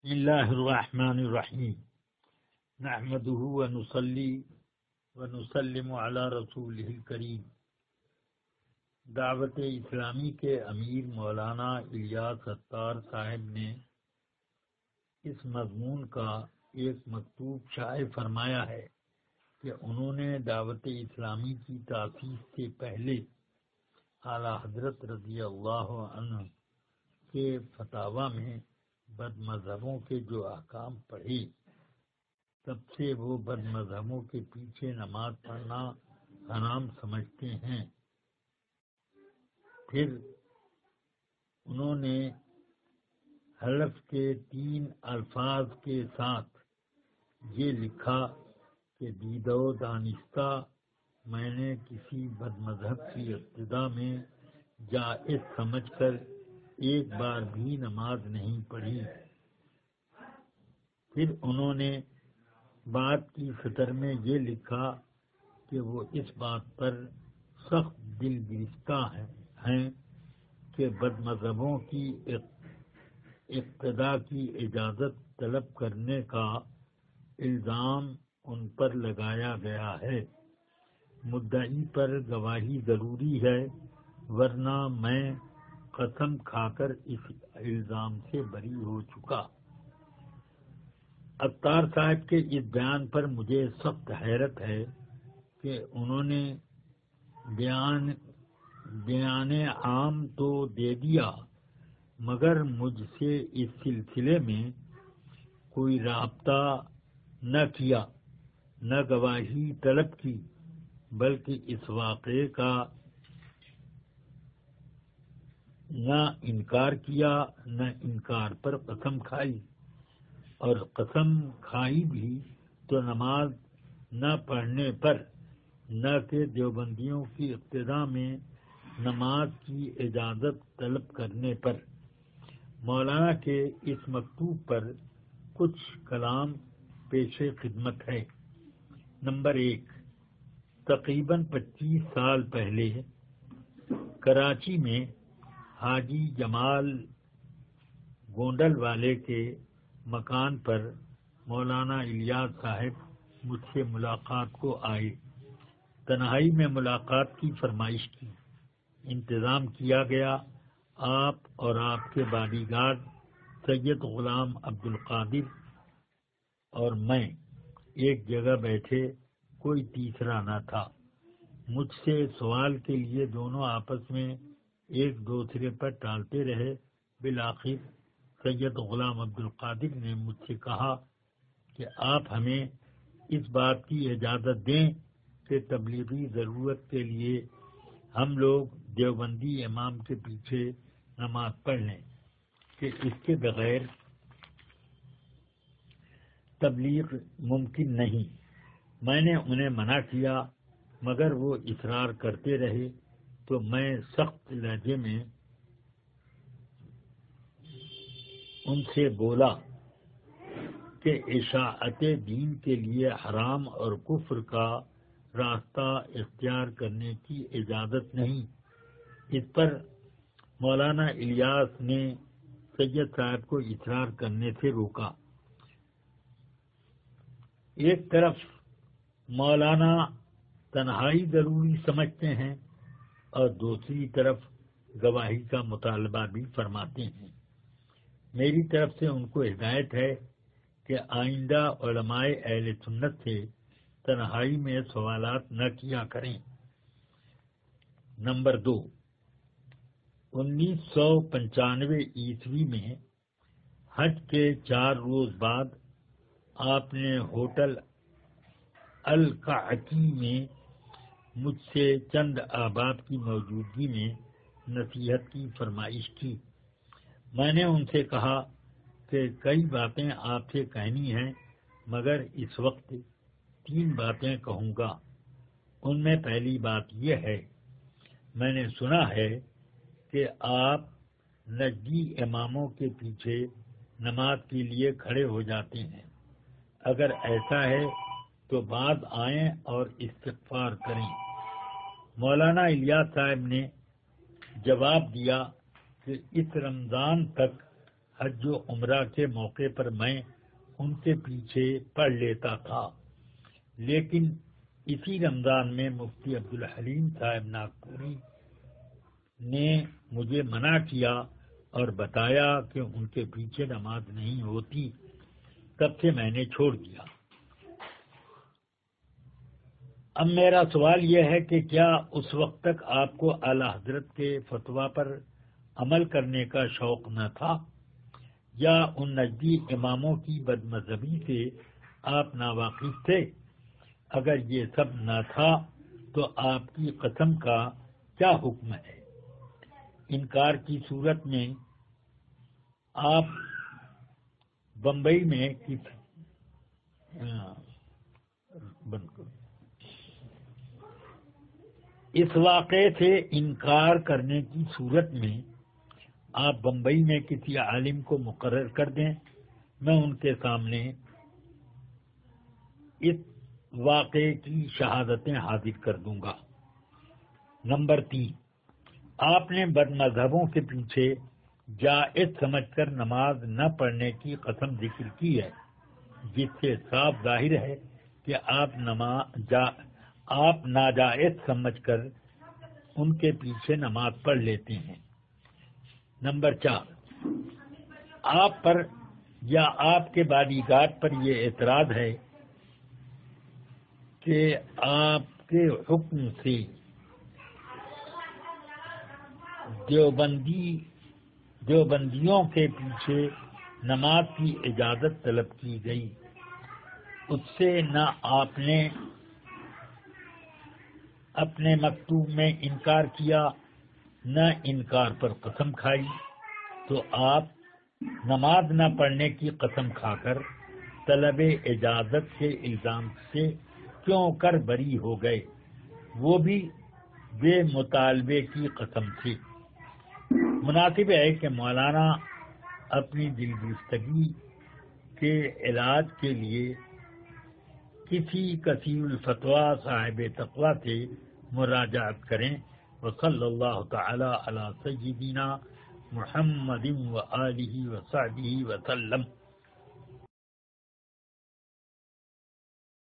بسم اللہ الرحمن الرحیم نحمده ونصلی ونسلم علی رسولہ الکریم۔ دعوت اسلامی کے امیر مولانا الیاس ستار صاحب نے اس مضمون کا ایک مکتوب شائع فرمایا ہے کہ انہوں نے دعوت اسلامی کی تاسیس سے پہلے اعلیٰ حضرت رضی اللہ عنہ کے فتاوی میں بد مذہبوں کے جو احکام پڑھے تب سے وہ بد مذہبوں کے پیچھے نماز پڑھنا حرام سمجھتے ہیں۔ پھر انہوں نے حلف کے 3 الفاظ کے ساتھ یہ لکھا کہ دیدہ و دانستہ میں نے کسی بد مذہب کی اقتداء میں جائز سمجھ کر ایک بار بھی نماز نہیں پڑھی۔ پھر انہوں نے بات کی سطر میں یہ لکھا کہ وہ اس بات پر سخت دل گرفتہ ہیں کہ بد مذہبوں کی اقتداء کی اجازت طلب کرنے کا الزام ان پر لگایا گیا ہے۔ مدعی پر گواہی ضروری ہے، ورنہ میں قسم کھا کر اس الزام سے بری ہو چکا۔ اتار صاحب کے اس بیان پر مجھے سخت حیرت ہے کہ انہوں نے بیان عام تو دے دیا مگر مجھ سے اس سلسلے میں کوئی رابطہ نہ کیا، نہ گواہی طلب کی، بلکہ اس واقعے کا نہ انکار کیا، نہ انکار پر قسم کھائی، اور قسم کھائی بھی تو نماز نہ پڑھنے پر، نہ کہ دیوبندیوں کی ابتداء میں نماز کی اجازت طلب کرنے پر۔ مولانا کے اس مکتوب پر کچھ کلام پیش خدمت ہے۔ نمبر 1، تقریباً 25 سال پہلے کراچی میں حاجی جمال گونڈل والے کے مکان پر مولانا الیاس صاحب مجھ سے ملاقات کو آئے۔ تنہائی میں ملاقات کی فرمائش کی، انتظام کیا گیا۔ آپ اور آپ کے باڈی گارڈ سید غلام عبدالقادر اور میں ایک جگہ بیٹھے، کوئی تیسرا نہ تھا۔ مجھ سے سوال کے لیے دونوں آپس میں ایک دوسرے پر ٹالتے رہے۔ بالآخر سید غلام عبدالقادر نے مجھ سے کہا کہ آپ ہمیں اس بات کی اجازت دیں کہ تبلیغی ضرورت کے لیے ہم لوگ دیوبندی امام کے پیچھے نماز پڑھ لیں، کہ اس کے بغیر تبلیغ ممکن نہیں۔ میں نے انہیں منع کیا مگر وہ اصرار کرتے رہے تو میں سخت لہجے میں ان سے بولا کہ اشاعت دین کے لیے حرام اور کفر کا راستہ اختیار کرنے کی اجازت نہیں۔ اس پر مولانا الیاس نے سید صاحب کو اصرار کرنے سے روکا۔ ایک طرف مولانا تنہائی ضروری سمجھتے ہیں اور دوسری طرف گواہی کا مطالبہ بھی فرماتے ہیں۔ میری طرف سے ان کو ہدایت ہے کہ آئندہ علماء اہل سنت سے تنہائی میں سوالات نہ کیا کریں۔ نمبر 2، 1995 عیسوی میں حج کے 4 روز بعد آپ نے ہوٹل الکعکی میں مجھ سے چند احباب کی موجودگی میں نصیحت کی فرمائش کی۔ میں نے ان سے کہا کہ کئی باتیں آپ سے کہنی ہیں مگر اس وقت 3 باتیں کہوں گا۔ ان میں پہلی بات یہ ہے، میں نے سنا ہے کہ آپ نجدی اماموں کے پیچھے نماز کے لیے کھڑے ہو جاتے ہیں۔ اگر ایسا ہے تو بعد آئیں اور استغفار کریں۔ مولانا الیاس صاحب نے جواب دیا کہ اس رمضان تک حج و عمرہ کے موقع پر میں ان کے پیچھے پڑھ لیتا تھا، لیکن اسی رمضان میں مفتی عبدالحلیم صاحب ناگپوری نے مجھے منع کیا اور بتایا کہ ان کے پیچھے نماز نہیں ہوتی، تب سے میں نے چھوڑ دیا۔ اب میرا سوال یہ ہے کہ کیا اس وقت تک آپ کو اعلی حضرت کے فتویٰ پر عمل کرنے کا شوق نہ تھا، یا ان نجدی اماموں کی بد مذہبی سے آپ ناواقف تھے؟ اگر یہ سب نہ تھا تو آپ کی قسم کا کیا حکم ہے؟ انکار کی صورت میں آپ بمبئی میں اس واقعے سے انکار کرنے کی صورت میں آپ بمبئی میں کسی عالم کو مقرر کر دیں، میں ان کے سامنے اس واقعے کی شہادتیں حاضر کر دوں گا۔ نمبر 3، آپ نے بد مذہبوں کے پیچھے جائز سمجھ کر نماز نہ پڑھنے کی قسم ذکر کی ہے، جس سے صاف ظاہر ہے کہ آپ ناجائز سمجھ کر ان کے پیچھے نماز پڑھ لیتے ہیں۔ نمبر 4، آپ پر یا آپ کے باڈی گارڈ پر یہ اعتراض ہے کہ آپ کے حکم سے دیوبندیوں کے پیچھے نماز کی اجازت طلب کی گئی، اس سے نہ آپ نے اپنے مکتوب میں انکار کیا نہ انکار پر قسم کھائی، تو آپ نماز نہ پڑھنے کی قسم کھا کر طلب اجازت کے الزام سے کیوں کر بری ہو گئے، وہ بھی بے مطالبے کی قسم سے؟ مناسب ہے کہ مولانا اپنی دلجستگی کے علاج کے لیے کسی کثیر الفتویٰ صاحب تقویٰ سے مراجعت کریں۔ وصلی اللہ تعالی علی سیدنا محمد وآلہ وصحبہ وسلم۔